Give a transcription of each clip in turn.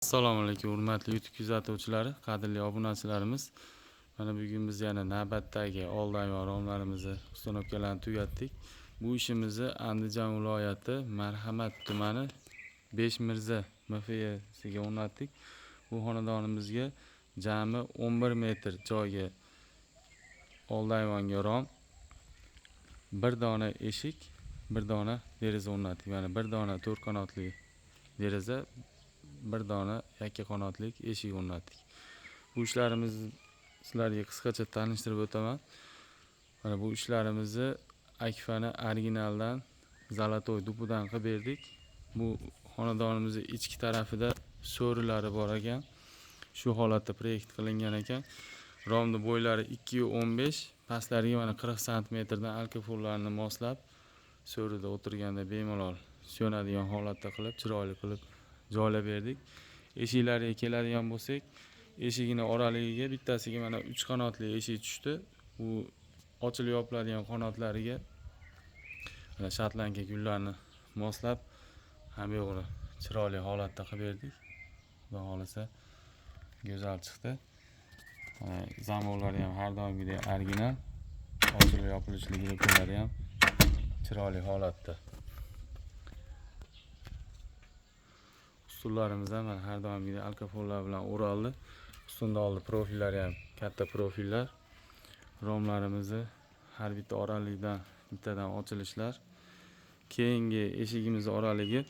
Assalomu alaykum hurmatli YouTube kuzatuvchilari, qadrli obunachilarimiz. Mana bugun biz yana navbatdagi oldingi romlarimizni uстановkalarni tugatdik. Bu ishimizni Andijon viloyati Marhamat tumani Beshmirza MFYsiga o'rnatdik. Bu xonadonimizga jami 11 metr joyga oldingi rom, bir dona eshik, bir dona deraza o'rnatdik. Mana bir dona to'rt qanotli deraza, bir dona yakka qanotli eshik o'rnatdik. Bu ishlarimizni sizlarga qisqacha tanishtirib o'taman. Mana bu ishlarimizni Akfa'ni originaldan Zolotoy dupidan qilib berdik. Bu xonadonimizning ichki tarafida so'rilari bor ekan. Shu holatda proyekt qilingan ekan. Romni bo'ylari 2.15, pastlariga mana 40 cm dan alkafullarni moslab, so'rida o'tirganda bemalol so'nadigan holatda qilib, chiroyli qilib joylab berdik. Eshiklariga keladigan bo'lsak, eshigini oraligiga bittasiga mana 3 qanotli eshik tushdi. Bu ochilib yopiladigan qanotlariga mana shatlanka gullarni moslab ham yo'g'ri chiroyli holatda qilib berdik. Xudo xolasa go'zal chiqdi. Zamonlari ham har doimgidek original, ochilib yopilishligi rekalari ham chiroyli holatda. Ustullarimiz ham har doimgidek alkafollar bilan o'raldi. Ustunda oldi profillari ham katta profillar. Romlarimizni har bitta oralikdan bittadan ochilishlar. Keyingi eshigimiz oraligi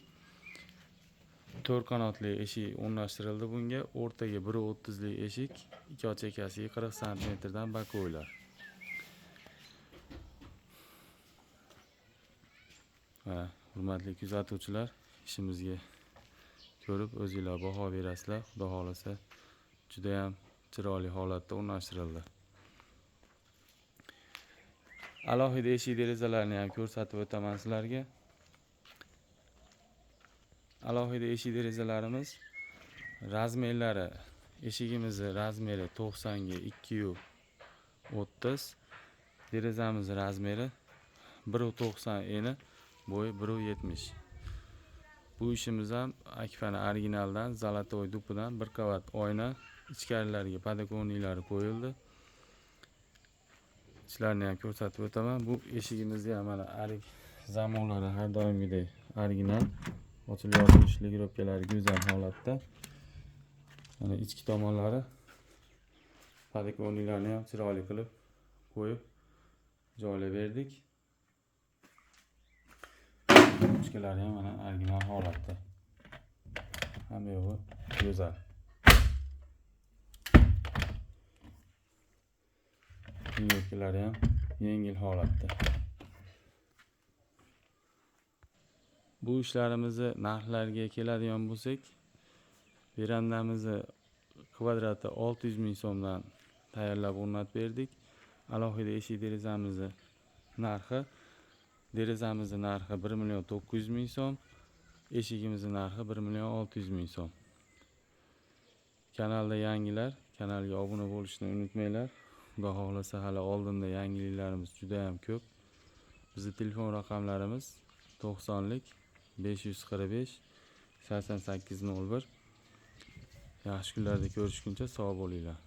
4 qanotli eshik o'rnashtirildi bunga. O'rtaga 1.30 lik eshik, ikki och chekkasiga 40 cm dan bakoylar. Va hurmatli kuzatuvchilar, ishimizga ko'rib o'zingizlar baho berasizlar. Xudo xolasa juda ham chiroyli holatda o'rnashtirildi. Alohida eshik derazalarni ham ko'rsatib o'taman sizlarga. Alohida eshik derazalarimiz razmerlari, eshigimizning razmeri 90 ga 2.30, derazamizning razmeri 1.90 eni, bo'yi 1.70. Bu ishimiz ham Akfa'ni originaldan Zolotoy dupidan bir qavat oyna, ichkarilariga podokoniklari qo'yildi. Ishlarni ham ko'rsatib o'taman. Bu eshigimizga ham mana zamonlari har doimgidek original, ochilib yopilishli girovkalari go'zal holatda. Mana ichki tomonlari podokoniklarini ham chiroyli qilib qo'yib joylab berdik. Ichkalari ham mana original holatda. Hamma yo'g'i go'zal. Yo'lkalari ham yengil holatda. Bu ishlarimizni narxlariga keladigan bo'lsak, verandamizni kvadrati 600 ming so'mdan tayyorlab o'rnatib berdik. Alohida eshik derazamizning narxi 1.900 ming so'm, eshigimizning narxi 1.600 ming so'm. Kanalda yangilar, kanalga obuna bo'lishni unutmanglar. Xudo xolasa hali oldinda yangiliklarimiz juda ham ko'p. Bizning telefon raqamlarimiz 90 lik 545 8801. Yaxshi kunlarda ko'rishguncha sog' bo'linglar.